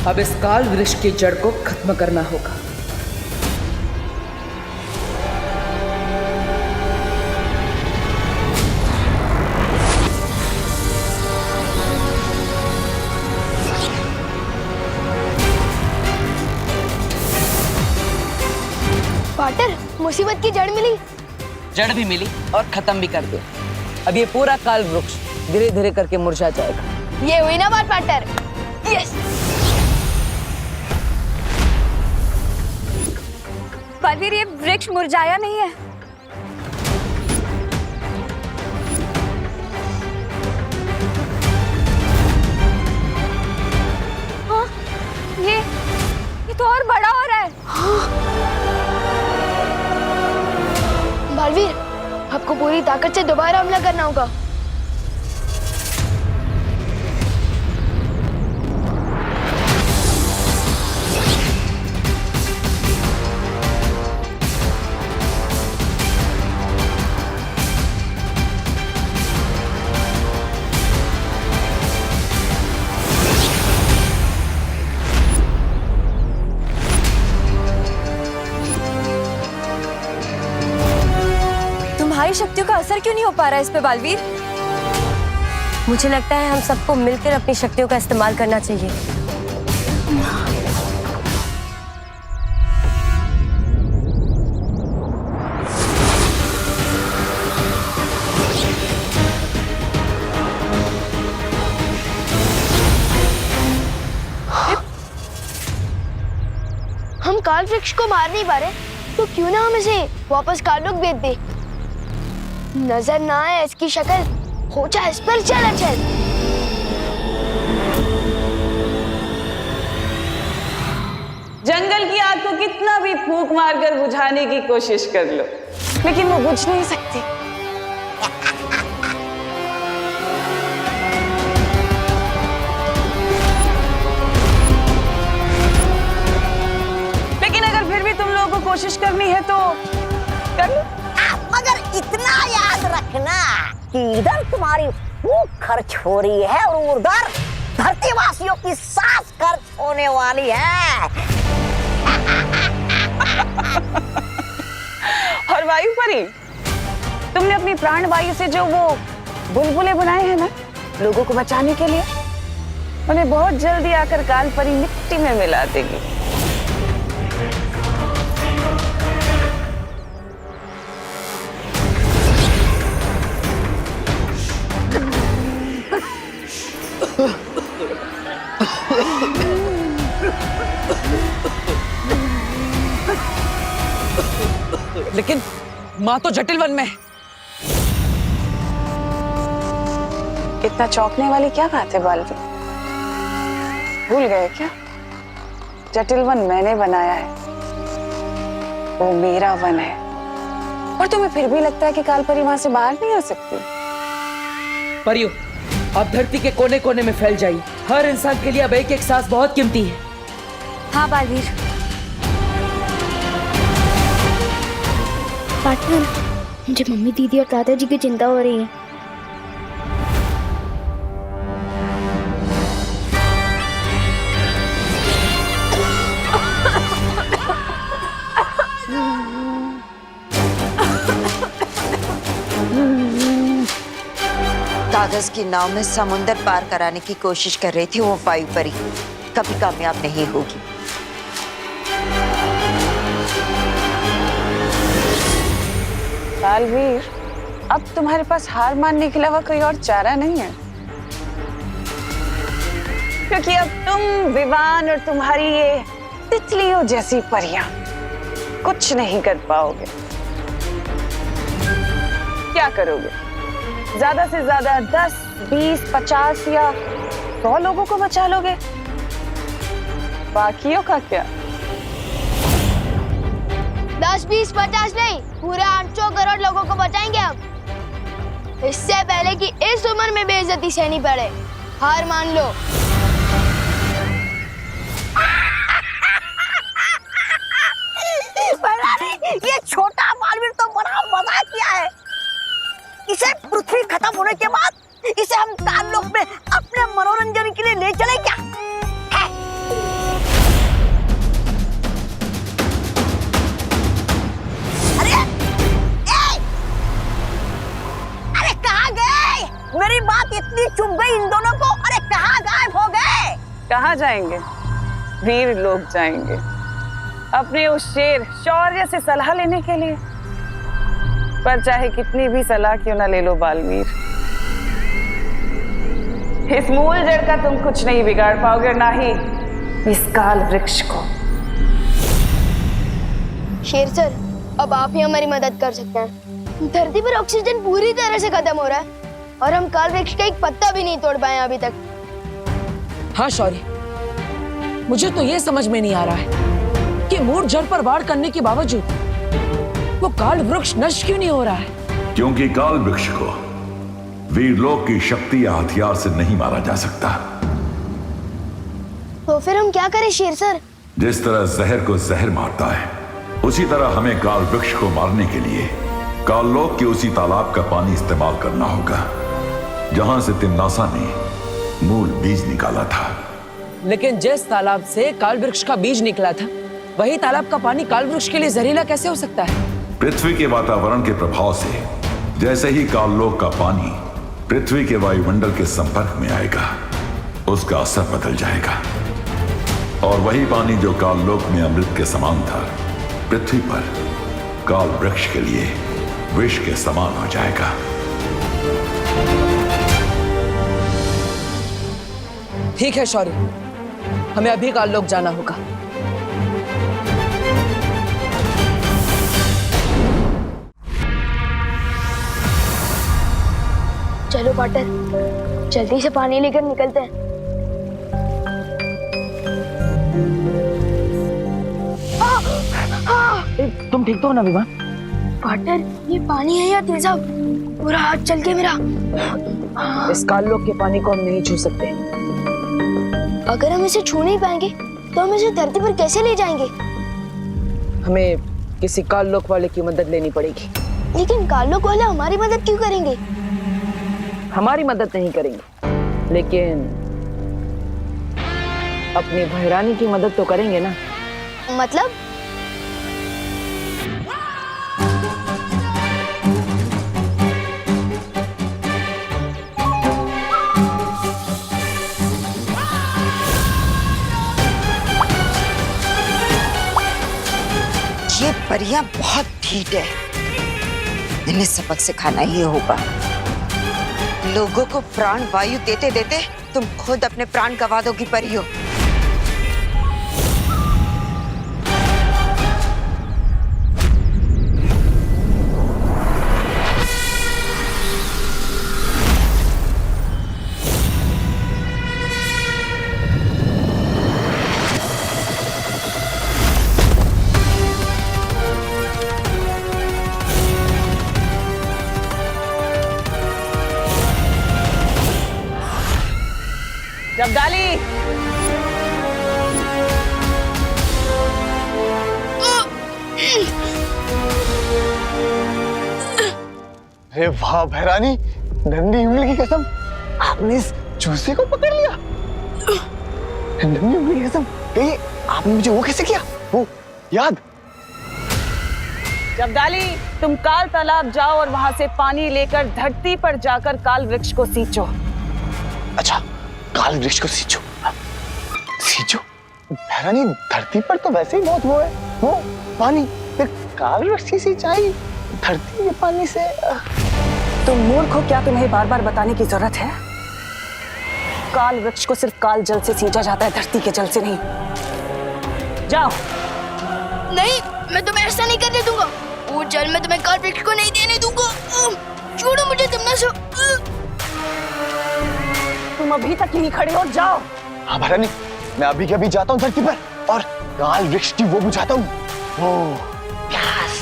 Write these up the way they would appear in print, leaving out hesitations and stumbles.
अब इस काल वृक्ष की जड़ को खत्म करना होगा। पार्टर, मुसीबत की जड़ मिली। जड़ भी मिली और खत्म भी कर दिया। अब ये पूरा काल वृक्ष धीरे धीरे करके मुरझा जाएगा। ये हुई ना बात पार्टर। यस। बलवीर, ये वृक्ष मुरझाया नहीं है। हाँ, ये तो और बड़ा हो रहा है। बलवीर, आपको पूरी ताकत से दोबारा हमला करना होगा। तुम्हारी शक्तियों का असर क्यों नहीं हो पा रहा है इस पे बलवीर? मुझे लगता है हम सबको मिलकर अपनी शक्तियों का इस्तेमाल करना चाहिए। हम काल वृक्ष को मार नहीं पा रहे, तो क्यों ना हम इसे वापस कालुक भेज दे। नजर ना आए इसकी शक्ल, हो जाए इस पर चल। जंगल की आग को कितना भी फूंक मारकर बुझाने की कोशिश कर लो, लेकिन वो बुझ नहीं सकती। लेकिन अगर फिर भी तुम लोगों को कोशिश करनी है तो कर लो। मगर इतना याद रखना कि इधर तुम्हारी भूख खर्च हो रही है और उधर धरतीवासियों की सांस खर्च होने वाली है। और वायु परी, तुमने अपनी प्राण वायु से जो वो बुलबुले बनाए हैं ना लोगों को बचाने के लिए, उन्हें बहुत जल्दी आकर काल परी मिट्टी में मिला देगी। लेकिन माँ तो जटिल वन में है। इतना चौंकने वाली क्या बात है बलवीर? भूल गए क्या? जटिल वन मैंने बनाया है, वो मेरा वन है। और तुम्हें फिर भी लगता है कि काल परी वहां से बाहर नहीं आ सकती? परियो, आप धरती के कोने कोने में फैल जाइए। हर इंसान के लिए अब एक सांस बहुत कीमती है। हाँ बलवीर। पार्टनर, मुझे मम्मी, दीदी और दादाजी की चिंता हो रही है। कागज की नाव में समुंदर पार कराने की कोशिश कर रही थी वो वायु परी, कभी कामयाब नहीं होगी। बलवीर, अब तुम्हारे पास हार मानने के अलावा कोई और चारा नहीं है, क्योंकि अब तुम, विवान और तुम्हारी ये तितलियों जैसी परियां कुछ नहीं कर पाओगे। क्या करोगे? ज्यादा से ज्यादा 10, 20, 50 या 100 लोगों को बचा लोगे। बाकियों का क्या? 10, 20, 50 नहीं, पूरे 800 करोड़ लोगों को बचाएंगे हम। इससे पहले कि इस उम्र में बेइज्जती सहनी पड़े, हार मान लो। ये छोटा बलवीर तो बड़ा मजाक किया है। इसे पृथ्वी खत्म होने के बाद इसे हम काल लोक में अपने मनोरंजन के लिए ले चले क्या? है? कहाँ जाएंगे? वीर लोग जाएंगे अपने उस शेर शौर्य से सलाह लेने के लिए। पर चाहे कितनी भी सलाह क्यों ना ले लो बालवीर, इस मूल जड़ का तुम कुछ नहीं बिगाड़ पाओगे, ना ही इस काल वृक्ष को। शेर सर, अब आप ही हमारी मदद कर सकते हैं। धरती पर ऑक्सीजन पूरी तरह से खत्म हो रहा है और हम काल वृक्ष का एक पत्ता भी नहीं तोड़ पाए अभी तक। हाँ शौर्य, मुझे तो ये समझ में नहीं आ रहा है कि मूल जड़ पर वार करने के बावजूद वो काल वृक्ष नष्ट क्यों नहीं हो रहा है। क्योंकि काल वृक्ष को वीरलोक की शक्ति या हथियार से नहीं मारा जा सकता। तो फिर हम क्या करें शेर सर? जिस तरह जहर को जहर मारता है, उसी तरह हमें काल वृक्ष को मारने के लिए काललोक के उसी तालाब का पानी इस्तेमाल करना होगा जहां से तिम्नासा ने मूल बीज निकाला था। लेकिन जिस तालाब से काल वृक्ष का बीज निकला था, वही तालाब का पानी काल वृक्ष के लिए जहरीला कैसे हो सकता है? पृथ्वी के वातावरण के प्रभाव से जैसे ही काललोक का पानी पृथ्वी के वायुमंडल के संपर्क में आएगा, उसका असर बदल जाएगा और वही पानी जो काललोक में अमृत के समान था, पृथ्वी पर काल वृक्ष के लिए विष के समान हो जाएगा। ठीक है शौर्य, हमें अभी काललोक जाना होगा। चलो पाटर, जल्दी से पानी लेकर निकलते हैं। तुम ठीक तो हो ना विमान? पाटर, ये पानी है या तेजाब? पूरा हाथ चल के मेरा। इस काललोक के पानी को हम नहीं छू सकते। अगर हम इसे छू नहीं पाएंगे तो हम इसे धरती पर कैसे ले जाएंगे? हमें किसी काललोक वाले की मदद लेनी पड़ेगी। लेकिन काललोक वाले हमारी मदद क्यों करेंगे? हमारी मदद नहीं करेंगे, लेकिन अपनी भैरानी की मदद तो करेंगे ना। मतलब? ये परियां बहुत ढीठ है, इन्हें सबक सिखाना ही होगा। लोगों को प्राण वायु देते देते तुम खुद अपने प्राण गंवा दोगी परियों। जब्दाली, अरे वाह भैरानी, नंदी उंगली की कसम, आपने इस चूसे को पकड़ लिया। नंदी उंगली की कसम, ये आपने मुझे वो कैसे किया? वो याद? जब्दाली, तुम काल तालाब जाओ और वहां से पानी लेकर धरती पर जाकर काल वृक्ष को सींचो। अच्छा, काल वृक्ष को सींचो। सींचो? भैरानी, धरती पर तो वैसे ही बहुत वो है, वो पानी, फिर काल वृक्ष की सिंचाई धरती के पानी से। तुम मूर्ख हो क्या? तुम्हें बार बार बताने की जरूरत है? काल वृक्ष को सिर्फ काल जल से सींचा जाता है, धरती के जल से नहीं। जाओ। नहीं, मैं तुम्हें ऐसा नहीं करने दूंगा। वो जल मैं तुम्हें काल वृक्ष को नहीं देने दूंगा। छोड़ो मुझे, तिम्नासा। तुम अभी तक नहीं खड़े हो, जाओ। हाँ भैरानी, मैं अभी के अभी जाता हूँ धरती पर और काल वृक्ष की वो बुझाता हूँ। ओ, यस।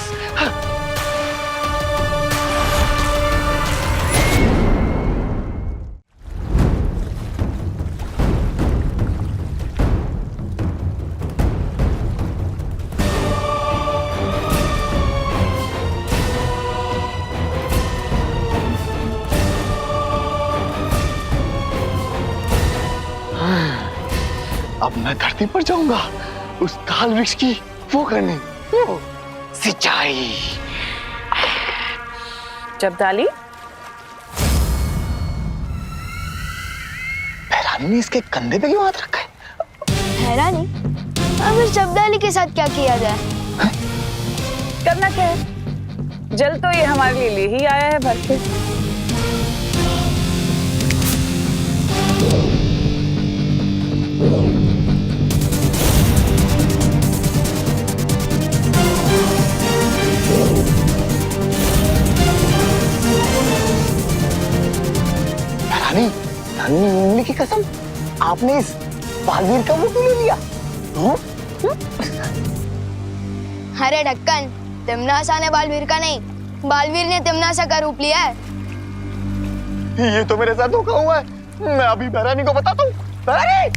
अब मैं धरती पर जाऊंगा उस काल वृक्ष की वो करने, वो सिंचाई। जब्दाली, भैरानी ने इसके कंधे पे क्यों हाथ रखा है? भैरानी, अब इस जब्दाली के साथ क्या किया जाए? करना क्या है? जल तो ये हमारे लिए ले ही आया है भर के। रानी, रानी उंगली की कसम, आपने इस बालवीर का मुंह क्यों ले लिया? अरे ढक्कन, तिमनासा ने बालवीर का नहीं, बालवीर ने तिमनासा का रूप लिया है। ये तो मेरे साथ धोखा हुआ है। मैं अभी भैरानी को बताता हूँ। भैरानी!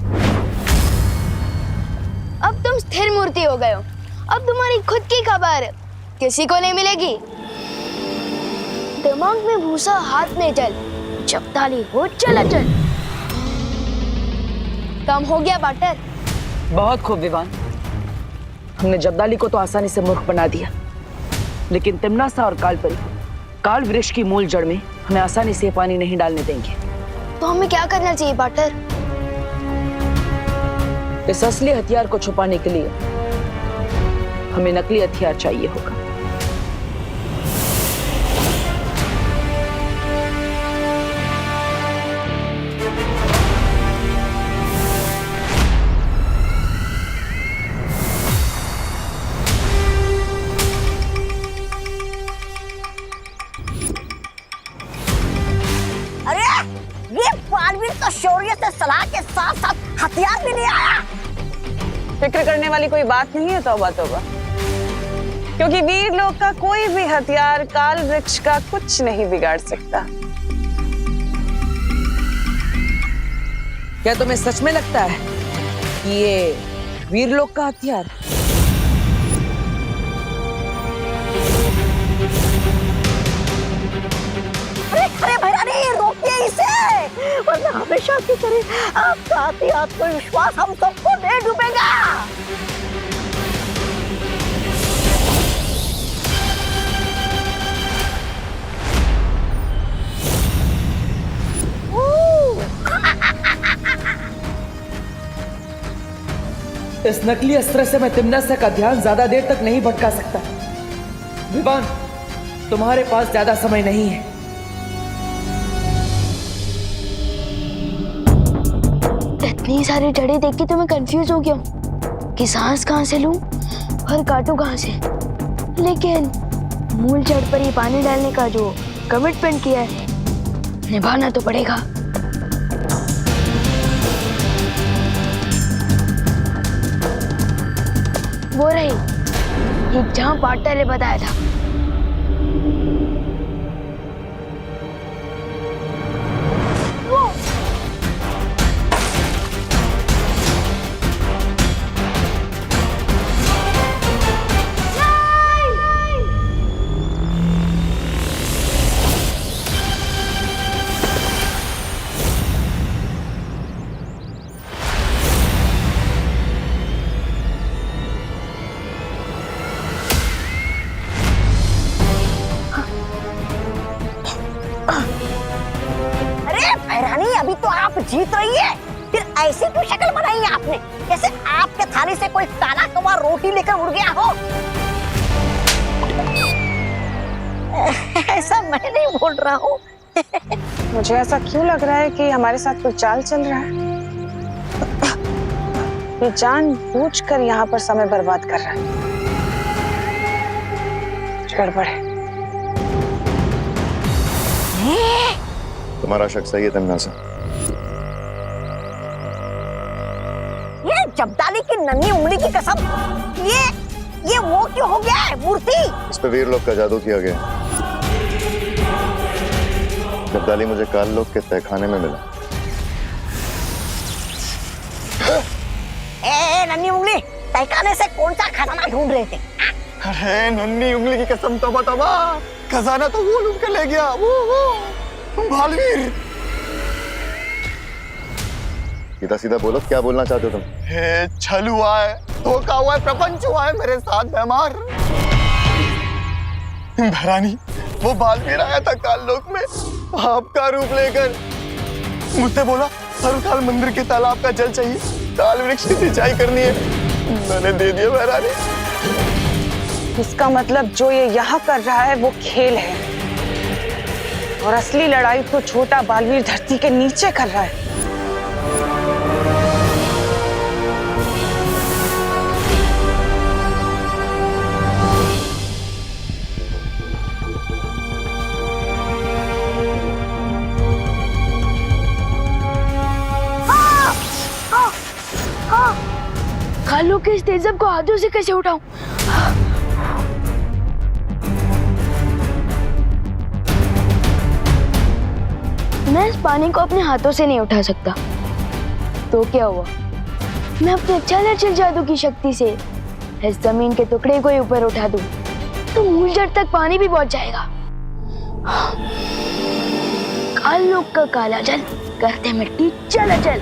अब तुम स्थिर मूर्ति हो गए हो। अब तुम्हारी खुद की खबर किसी को नहीं मिलेगी। दिमाग में भूसा, हाथ में जल, जब्दाली हो चलाचल। काम हो गया बाटर। बहुत खूब विवान। हमने जब्दाली को तो आसानी से मूर्ख बना दिया, लेकिन तिमनासा और कालपरी काल वृक्ष की मूल जड़ में हमें आसानी से पानी नहीं डालने देंगे। तो हमें क्या करना चाहिए बाटर? इस असली हथियार को छुपाने के लिए हमें नकली हथियार चाहिए होगा। अरे ये बालवीर तो शौर्य से सलाह के साथ साथ हथियार भी नहीं आया। फिक्र करने वाली कोई बात नहीं है, तौबा तौबा, क्योंकि वीर लोग का कोई भी हथियार काल वृक्ष का कुछ नहीं बिगाड़ सकता। क्या तुम्हें सच में लगता है कि ये वीर लोग का हथियार? अरे भैरानी, रोकिए इसे, वरना हमेशा की तरह आपका अति आत्मविश्वास हम सबको ले डूबेगा। इस नकली अस्त्र से मैं तिमनासा का ध्यान ज्यादा देर तक नहीं भटका सकता। विवान, तुम्हारे पास ज्यादा समय नहीं है। इतनी सारी जड़ें देख के तो मैं कंफ्यूज हो गया हूँ कि सांस कहाँ से लूं और काटूं कहाँ से। लेकिन मूल जड़ पर ही पानी डालने का जो कमिटमेंट किया है, निभाना तो पड़ेगा। वो रही ये जहाँ पार्टनर ने बताया था। अभी तो आप जीत रही है, फिर ऐसी क्यों शक्ल बनाई है आपने, जैसे आपके थाली से कोई काला कौवा रोटी लेकर उड़ गया हो। ऐसा मैं नहीं बोल रहा हूँ। मुझे ऐसा क्यों लग रहा है कि हमारे साथ कोई चाल चल रहा है? ये जानबूझकर यहाँ पर समय बर्बाद कर रहा है। कुछ गड़बड़ है। तुम्हारा शक सही है तिमनासा। ये जब्दाली की नन्ही उंगली की कसम, ये वो क्यों हो गया है मूर्ति? इस पे वीर लोग का जादू किया गया। जब्दाली मुझे काल लोग के तहखाने में मिला। नन्ही उंगली, तहखाने से कौन सा खजाना ढूंढ रहे थे? अरे नन्ही उंगली की कसम, तौबा तौबा, खजाना तो वो लूट कर ले गया, वो बालवीर। सीधा सीधा बोलो, क्या बोलना चाहते हो तुम? छल हुआ है, धोखा हुआ है, प्रपंच हुआ है मेरे साथ बेमार। भैरानी, वो बालवीर आया था काललोक में आपका रूप लेकर, मुझसे बोला हर काल मंदिर के तालाब का जल चाहिए। काल वृक्ष की सिंचाई करनी है। मैंने दे दिया महारानी। इसका मतलब जो ये यहाँ कर रहा है वो खेल है, और असली लड़ाई तो छोटा बालवीर धरती के नीचे कर रहा है। कालू के इस तेजब को हाथों से कैसे उठाऊं? मैं इस पानी को अपने हाथों से नहीं उठा सकता। तो क्या हुआ, मैं अपने चल जादू की शक्ति से इस जमीन के टुकड़े को ही ऊपर उठा दूं तो मूल जड़ तक पानी भी पहुंच जाएगा। कालों का काला जल करते मिट्टी चल चल।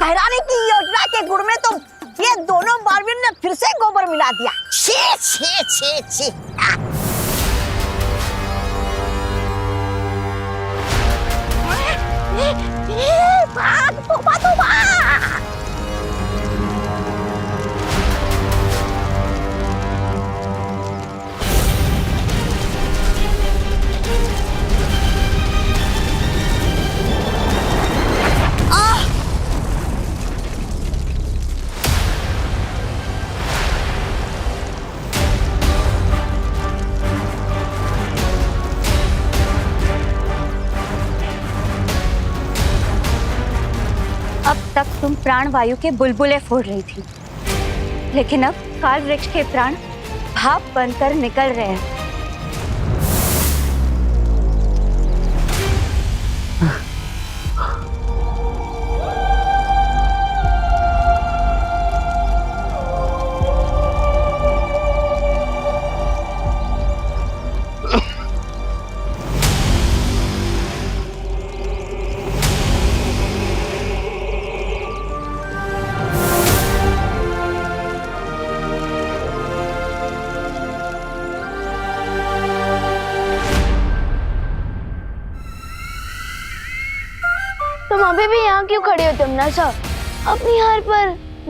भैरानी की योजना के गुड़ में तो ये दोनों बालवीर ने फिर से गोबर मिला दिया। छी छी छी छी। भाग तोबा तोबा। अब तक तुम प्राण वायु के बुलबुले फोड़ रही थी, लेकिन अब काल वृक्ष के प्राण भाप बनकर निकल रहे हैं। तुम अभी भी यहाँ क्यों खड़े हो तमन्ना? अपनी हार पर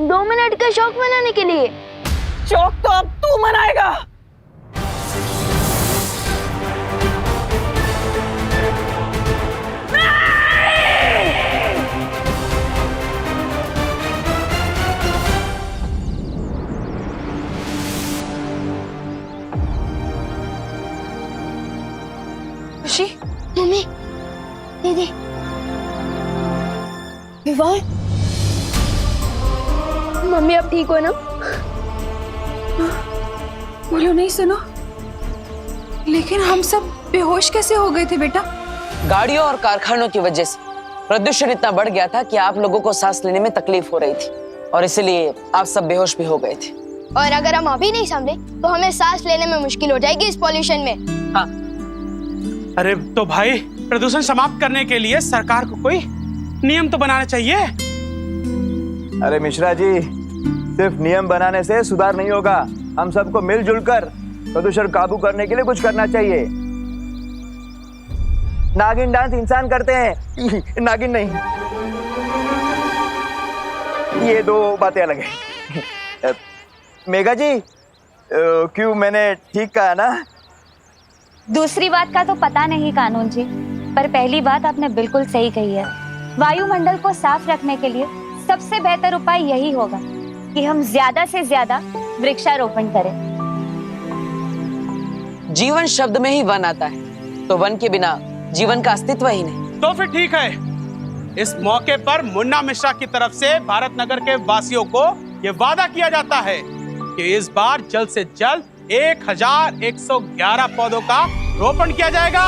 2 मिनट का शौक मनाने के लिए? शौक तो अब तू मनाएगा। खुशी, मम्मी, दीदी, विवाह, मम्मी अब ठीक हो ना? बोलो नहीं सुनो, लेकिन हम सब बेहोश कैसे हो गए थे बेटा? गाड़ियों और कारखानों की वजह से प्रदूषण इतना बढ़ गया था कि आप लोगों को सांस लेने में तकलीफ हो रही थी और इसलिए आप सब बेहोश भी हो गए थे। और अगर हम अभी नहीं संभले तो हमें सांस लेने में मुश्किल हो जाएगी इस पॉल्यूशन में। हाँ। अरे तो भाई, प्रदूषण समाप्त करने के लिए सरकार को कोई नियम तो बनाना चाहिए। अरे मिश्रा जी, सिर्फ नियम बनाने से सुधार नहीं होगा। हम सबको मिलजुल कर प्रदूषण काबू करने के लिए कुछ करना चाहिए। नागिन डांस इंसान करते हैं, नागिन नहीं। ये 2 बातें अलग है। मेघा जी, क्यों मैंने ठीक कहा ना? दूसरी बात का तो पता नहीं कानून जी, पर पहली बात आपने बिल्कुल सही कही है। वायुमंडल को साफ रखने के लिए सबसे बेहतर उपाय यही होगा कि हम ज्यादा से ज्यादा वृक्षारोपण करें। जीवन शब्द में ही वन आता है, तो वन के बिना जीवन का अस्तित्व ही नहीं। तो फिर ठीक है, इस मौके पर मुन्ना मिश्रा की तरफ से भारत नगर के वासियों को ये वादा किया जाता है कि इस बार जल्द से जल्द 1111 पौधों का रोपण किया जाएगा।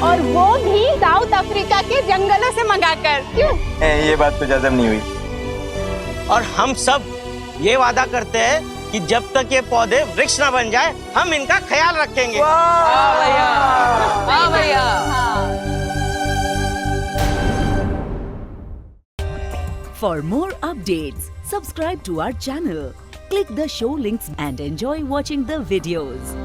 और वो भी साउथ अफ्रीका के जंगलों से मंगाकर। क्यों? ये बात तो हजम नहीं हुई। और हम सब ये वादा करते हैं कि जब तक ये पौधे वृक्ष न बन जाए, हम इनका ख्याल रखेंगे। For more updates, subscribe to our channel, click the show links and enjoy watching the videos.